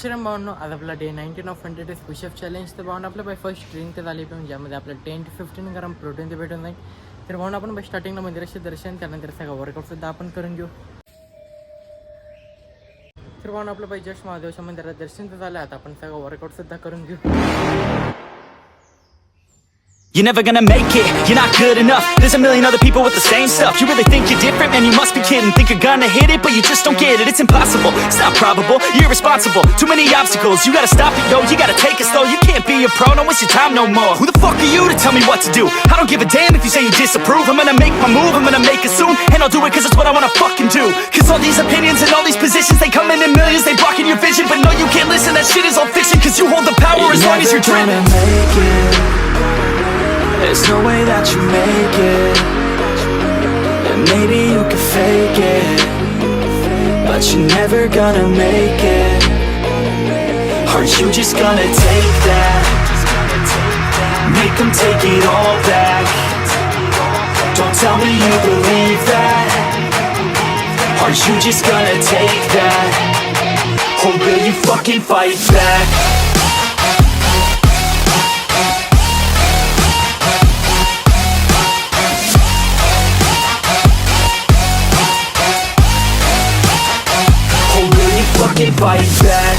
श्रीराम भावनो, आज आपला day 19 of 100 days pushup challenge. तर भावना आपलं फर्स्ट ट्रेनिंग तर झाली पण ज्यामध्ये आपलं 10 to 15 ग्राम प्रोटीन ते भेटून जाईल. तर भावना आपण स्टार्टिंगला मंदिराचे दर्शन, त्यानंतर सगळं वर्कआउटसुद्धा आपण करून घेऊ. तर भावना आपलं जस्ट महादेवच्या मंदिरात दर्शन तर झालं, आता आपण सगळं वर्कआउटसुद्धा करून घेऊ. You're never gonna make it, you're not good enough. There's a million other people with the same stuff. You really think you're different, man, you must be kidding. Think you're gonna hit it, but you just don't get it. It's impossible, it's not probable, you're irresponsible. Too many obstacles, you gotta stop it, yo. You gotta take it slow, you can't be a pro, don't waste your time no more. Who the fuck are you to tell me what to do? I don't give a damn if you say you disapprove. I'm gonna make my move, I'm gonna make it soon. And I'll do it cause it's what I wanna fucking do. Cause all these opinions and all these positions, they come in millions, they blocking your vision. But no, you can't listen, that shit is all fiction. Cause you hold the power as long as you're dreaming. There's no way that you make it. And maybe you can fake it, but you're never gonna make it. Aren't you just gonna take that? Make them take it all back. Don't tell me you believe that. Aren't you just gonna take that? Or will you fucking fight back? Fucking fight back.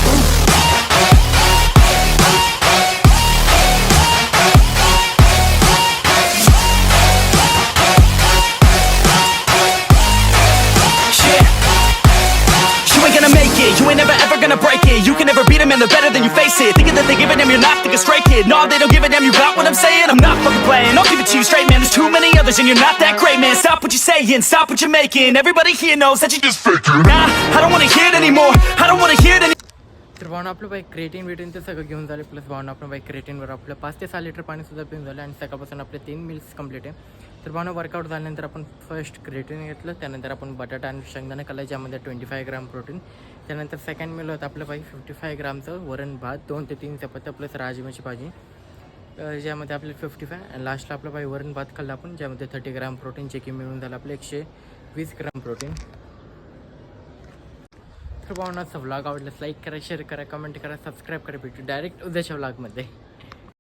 You ain't gonna make it, you ain't never ever gonna break it. You can never beat them and they're better than you, face it. Thinking that they give a damn, you're not thinking straight, kid. No, they don't give a damn, you got what I'm saying? I'm not fucking playing, I'll give it to you straight, man. There's too many others and you're not that great, man. Stop what you're saying, stop what you're making. Everybody here knows that you just faking. Nah, I don't wanna hear it anymore, I don't wanna hear it anymore. तर भावना आपलं creatine विटिन ते सगळं घेऊन झाले. Plus भावना आपण क्रिएटिनवर आपलं 5 ते 6 litre पाणीसुद्धा पिऊन झालं आणि सकाळपासून आपले 3 मील्स कंप्लीट आहे. तर भावना वर्कआउट झाल्यानंतर आपण फर्स्ट क्रिएटिन घेतलं, त्यानंतर आपण बटाटा आणि शेंगदाणे खाल्लं ज्यामध्ये 25 ग्राम प्रोटीन. त्यानंतर सेकंड मील होतं आपलं 55 ग्रामचं वरण भात, 2 ते 3 चपात्या प्लस राजमाची भाजी, ज्यामध्ये आपले 55. आणि लास्टला आपलं वरण भात खाल्लं आपण ज्यामध्ये 30 ग्राम प्रोटीन, जे की मिळून झालं आपलं 120 ग्राम प्रोटीन. तर भावनाचा व्लॉग आवडल्यास लाईक करा, शेअर करा, कमेंट करा, सबस्क्राईब करा. भेटू डायरेक्ट उद्याच्या व्लॉगमध्ये.